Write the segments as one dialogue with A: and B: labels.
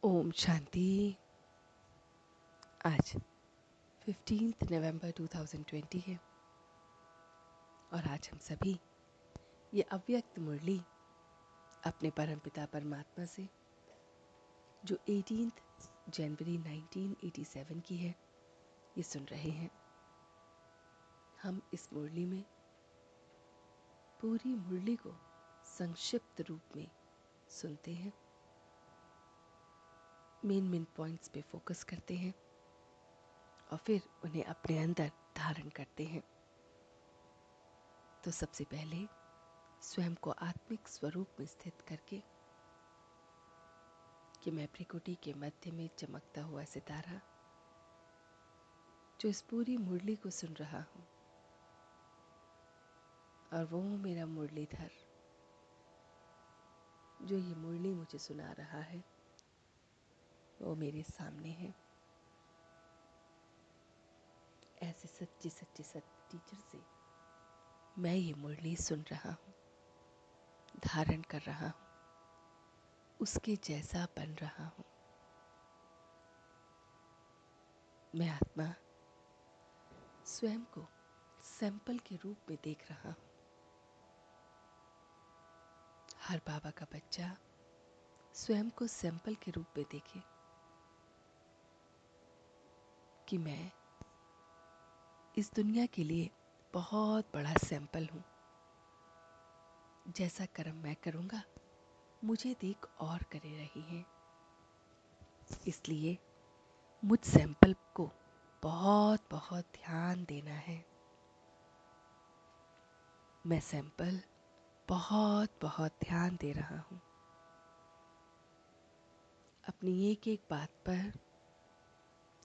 A: ओम शांति। आज 15 नवंबर 2020 है और आज हम सभी ये अव्यक्त मुरली अपने परमपिता परमात्मा से जो 18 जनवरी 1987 की है ये सुन रहे हैं। हम इस मुरली में पूरी मुरली को संक्षिप्त रूप में सुनते हैं, मेन पॉइंट्स पे फोकस करते हैं और फिर उन्हें अपने अंदर धारण करते हैं। तो सबसे पहले स्वयं को आत्मिक स्वरूप में स्थित करके कि मैं भ्रिकुटी के मध्य में चमकता हुआ सितारा जो इस पूरी मुरली को सुन रहा हूँ और वो मेरा मुरलीधर जो ये मुरली मुझे सुना रहा है वो मेरे सामने है। ऐसे सच्ची सच्ची सत्य टीचर से मैं ये मुरली सुन रहा हूँ, धारण कर रहा हूँ, उसके जैसा बन रहा हूँ। मैं आत्मा स्वयं को सैंपल के रूप में देख रहा हूँ। हर बाबा का बच्चा स्वयं को सैंपल के रूप में देखे कि मैं इस दुनिया के लिए बहुत बड़ा सैंपल हूँ। जैसा कर्म मैं करूँगा मुझे देख और करे रही हैं। इसलिए मुझ सैंपल को बहुत बहुत ध्यान देना है। मैं सैंपल बहुत बहुत ध्यान दे रहा हूँ। अपनी एक एक बात पर,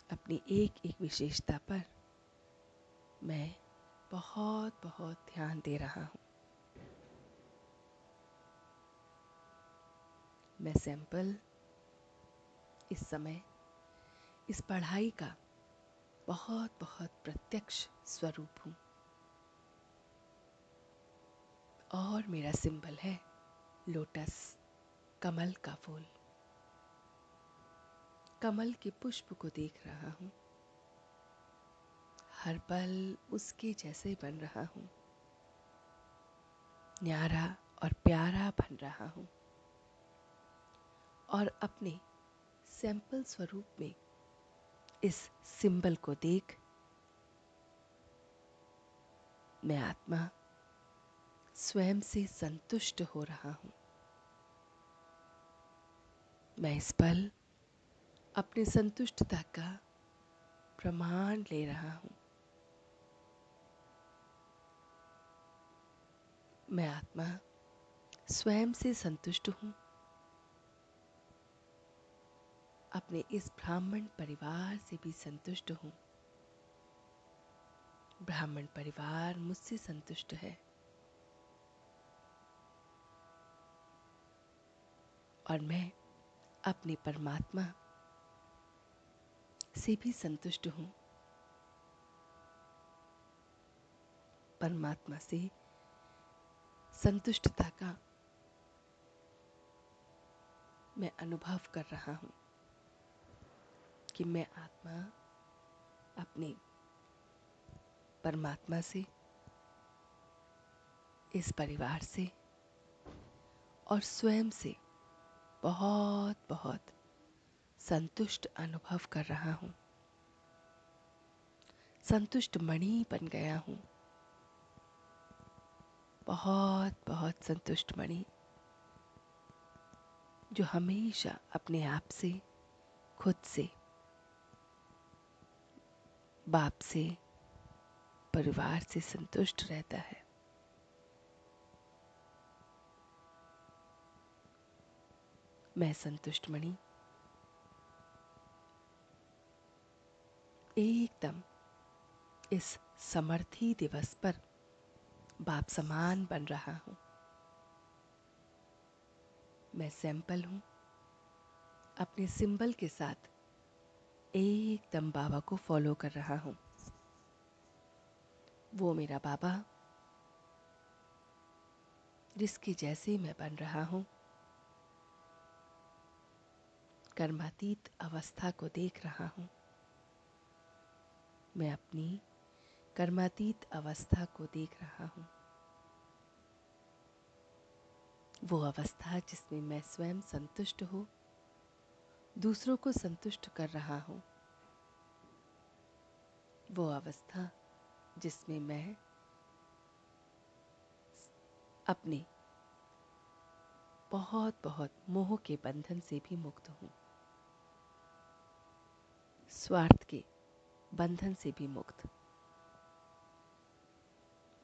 A: अपनी एक एक विशेषता पर मैं बहुत बहुत ध्यान दे रहा हूँ। मैं सैंपल इस समय इस पढ़ाई का बहुत बहुत प्रत्यक्ष स्वरूप हूँ और मेरा सिंबल है लोटस, कमल का फूल। कमल के पुष्प को देख रहा हूँ, हर पल उसके जैसे बन रहा हूँ, न्यारा और प्यारा बन रहा हूँ और अपने सैंपल स्वरूप में इस सिंबल को देख मैं आत्मा स्वयं से संतुष्ट हो रहा हूँ। मैं इस पल अपनी संतुष्टता का प्रमाण ले रहा हूँ। मैं आत्मा स्वयं से संतुष्ट हूँ। अपने इस ब्राह्मण परिवार से भी संतुष्ट हूँ। ब्राह्मण परिवार मुझसे संतुष्ट है और मैं अपने परमात्मा से भी संतुष्ट हूँ। परमात्मा से संतुष्टता का मैं अनुभव कर रहा हूँ कि मैं आत्मा अपने परमात्मा से, इस परिवार से और स्वयं से बहुत बहुत संतुष्ट अनुभव कर रहा हूँ। संतुष्ट मणि बन गया हूँ, बहुत बहुत संतुष्ट मणि जो हमेशा अपने आप से, खुद से, बाप से, परिवार से संतुष्ट रहता है। मैं संतुष्ट मणि एकदम इस समर्थी दिवस पर बाप समान बन रहा हूँ। मैं सैंपल हूँ, अपने सिंबल के साथ एकदम बाबा को फॉलो कर रहा हूँ। वो मेरा बाबा जिसके जैसे मैं बन रहा हूँ, कर्मातीत अवस्था को देख रहा हूँ। मैं अपनी कर्मातीत अवस्था को देख रहा हूँ। वो अवस्था जिसमें मैं स्वयं संतुष्ट हो, दूसरों को संतुष्ट कर रहा हूँ। वो अवस्था जिसमें मैं अपने बहुत बहुत मोह के बंधन से भी मुक्त हूँ, स्वार्थ के बंधन से भी मुक्त।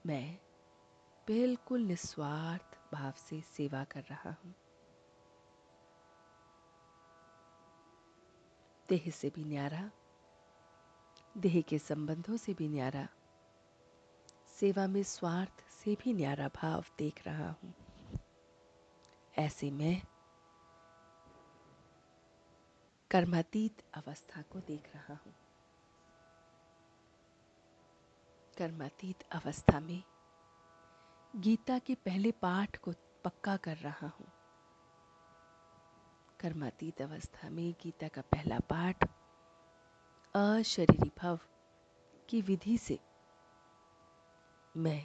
A: मैं बिल्कुल निस्वार्थ भाव से सेवा कर रहा हूँ। देह से भी न्यारा, देह के संबंधों से भी न्यारा, सेवा में स्वार्थ से भी न्यारा भाव देख रहा हूँ। ऐसे में कर्मातीत अवस्था को देख रहा हूँ। कर्मातीत अवस्था में गीता के पहले पाठ को पक्का कर रहा हूँ। कर्मातीत अवस्था में गीता का पहला पाठ अशरीरी भव की विधि से मैं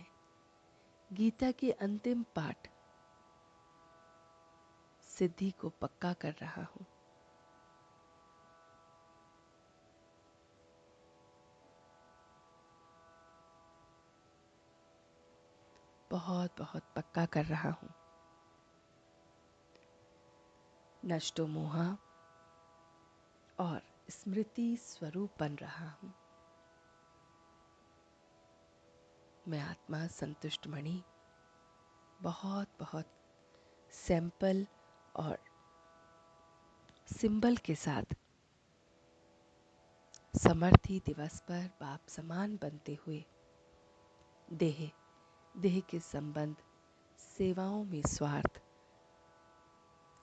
A: गीता के अंतिम पाठ सिद्धि को पक्का कर रहा हूँ। बहुत बहुत पक्का कर रहा हूँ। नष्टो मोहा और स्मृति स्वरूप बन रहा हूँ। मैं आत्मा संतुष्ट मणि बहुत बहुत सैंपल और सिंबल के साथ समर्थी दिवस पर बाप समान बनते हुए देह के संबंध, सेवाओं में स्वार्थ,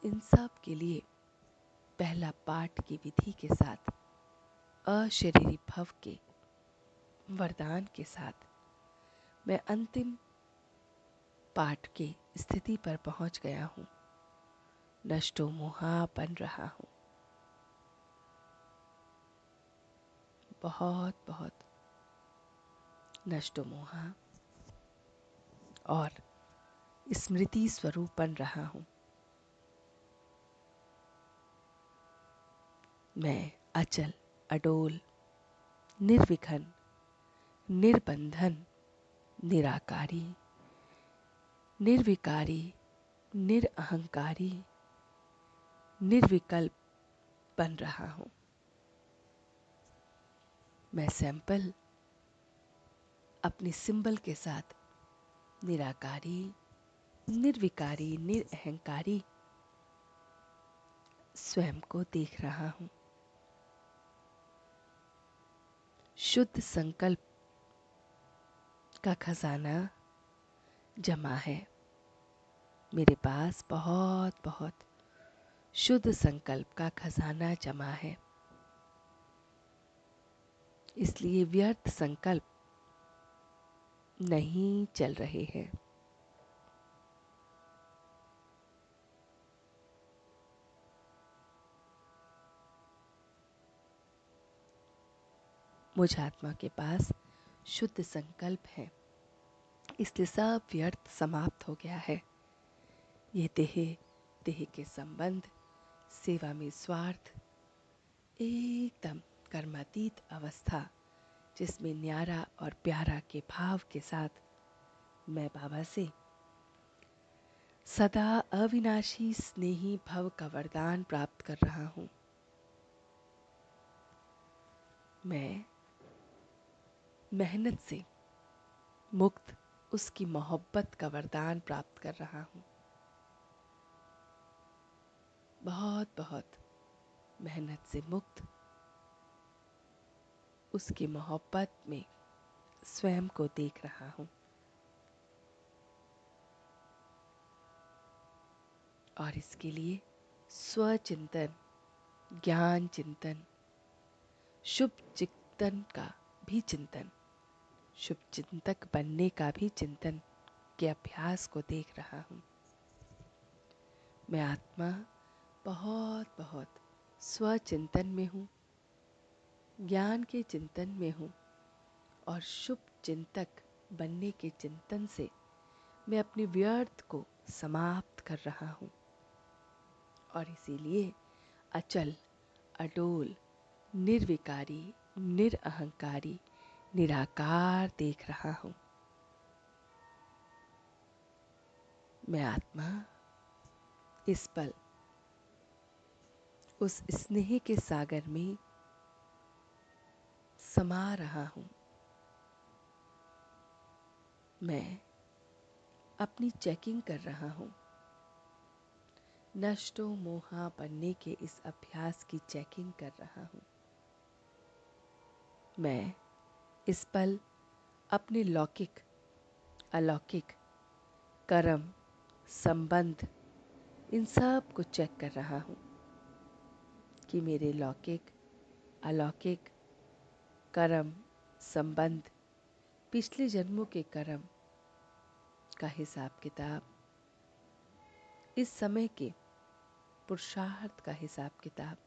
A: इन सब के लिए पहला पाठ की विधि के साथ अशरीरी भव के वरदान के साथ मैं अंतिम पाठ की स्थिति पर पहुंच गया हूँ। नष्टो मोहा बन रहा हूँ। बहुत बहुत नष्टो मोहा और स्मृति स्वरूप बन रहा हूँ। मैं अचल, अडोल, निर्विघ्न, निर्बंधन, निराकारी, निर्विकारी, निरअहंकारी, निर्विकल्प बन रहा हूँ। मैं सैंपल अपने सिंबल के साथ निराकारी, निर्विकारी, निरअहंकारी स्वयं को देख रहा हूँ। शुद्ध संकल्प का खजाना जमा है। मेरे पास बहुत बहुत शुद्ध संकल्प का खजाना जमा है। इसलिए व्यर्थ संकल्प नहीं चल रहे हैं। मुझ आत्मा के पास शुद्ध संकल्प है, इसलिए सब व्यर्थ समाप्त हो गया है। ये देह के संबंध, सेवा में स्वार्थ, एकदम कर्मातीत अवस्था जिसमें न्यारा और प्यारा के भाव के साथ मैं बाबा से सदा अविनाशी स्नेही भव का वरदान प्राप्त कर रहा हूँ। मैं मेहनत से मुक्त उसकी मोहब्बत का वरदान प्राप्त कर रहा हूँ। बहुत बहुत मेहनत से मुक्त उसकी मोहब्बत में स्वयं को देख रहा हूँ। और इसके लिए स्वचिंतन, ज्ञान चिंतन, शुभ चिंतन का भी चिंतन, शुभ चिंतक बनने का भी चिंतन के अभ्यास को देख रहा हूँ। मैं आत्मा बहुत बहुत स्वचिंतन में हूँ, ज्ञान के चिंतन में हूँ और शुभ चिंतक बनने के चिंतन से मैं अपने व्यर्थ को समाप्त कर रहा हूँ और इसीलिए अचल, अडोल, निर्विकारी, निरअहंकारी, निराकार देख रहा हूँ। मैं आत्मा इस पल उस स्नेह के सागर में समा रहा हूँ। मैं अपनी चेकिंग कर रहा हूँ। नष्टो मोहा बनने के इस अभ्यास की चेकिंग कर रहा हूँ। मैं इस पल अपने लौकिक, अलौकिक, कर्म, संबंध इन सब को चेक कर रहा हूँ कि मेरे लौकिक, अलौकिक, कर्म, संबंध, पिछले जन्मों के कर्म का हिसाब किताब, इस समय के पुरुषार्थ का हिसाब किताब,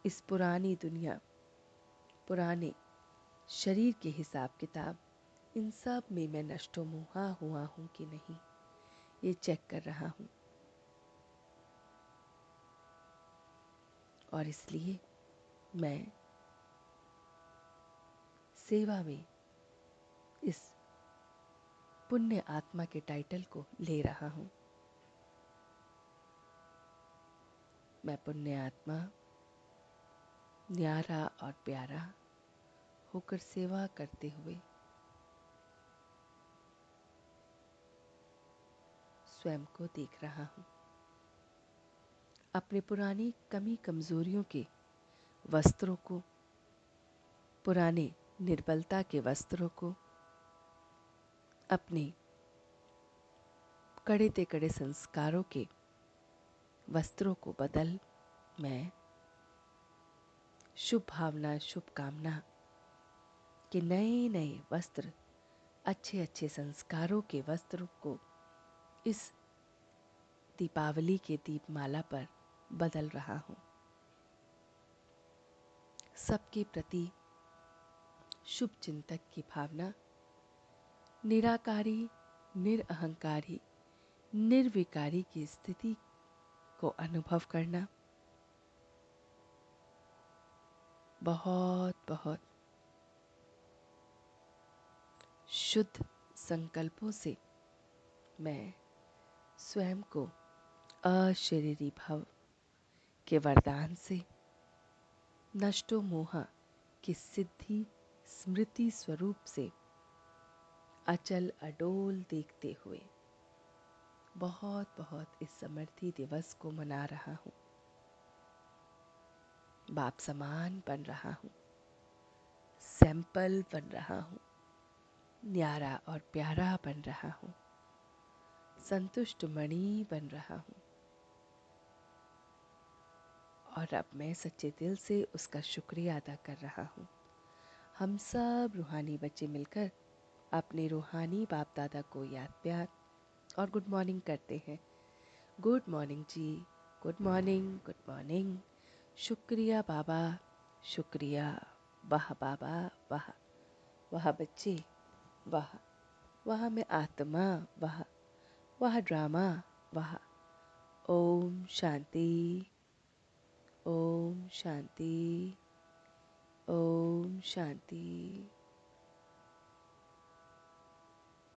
A: इस पुरानी दुनिया, पुराने शरीर के हिसाब किताब, इन सब में मैं नष्टो मोहा हुआ हूँ कि नहीं, ये चेक कर रहा हूँ। और इसलिए मैं सेवा में इस पुण्य आत्मा के टाइटल को ले रहा हूँ। मैं पुण्य आत्मा, न्यारा और प्यारा होकर सेवा करते हुए स्वयं को देख रहा हूँ। अपनी पुरानी कमी कमजोरियों के वस्त्रों को, पुराने निर्बलता के वस्त्रों को, अपने कड़े ते कड़े संस्कारों के वस्त्रों को बदल मैं शुभ भावना, शुभ कामना के नए नए वस्त्र, अच्छे अच्छे संस्कारों के वस्त्र को इस दीपावली के दीपमाला पर बदल रहा हूँ। सबके प्रति शुभ चिंतक की भावना, निराकारी, निरअहंकारी, निर्विकारी की स्थिति को अनुभव करना बहुत बहुत शुद्ध संकल्पों से मैं स्वयं को अशरीरी भव के वरदान से नष्टो मोहा की सिद्धि स्मृति स्वरूप से अचल अडोल देखते हुए बहुत बहुत इस समर्थी दिवस को मना रहा हूँ। बाप समान बन रहा हूँ, सैंपल बन रहा हूँ, न्यारा और प्यारा बन रहा हूँ, संतुष्ट मणि बन रहा हूँ। और अब मैं सच्चे दिल से उसका शुक्रिया अदा कर रहा हूँ। हम सब रूहानी बच्चे मिलकर अपने रूहानी बाप दादा को याद प्यार और गुड मॉर्निंग करते हैं। गुड मॉर्निंग जी, गुड मॉर्निंग, गुड मॉर्निंग। शुक्रिया बाबा, शुक्रिया, वाह बाबा, वाह, वाह बच्चे, वाह, वाह मैं आत्मा, वाह, वाह ड्रामा, वाह। ओम शांति, ओम शांति, ओम शांति।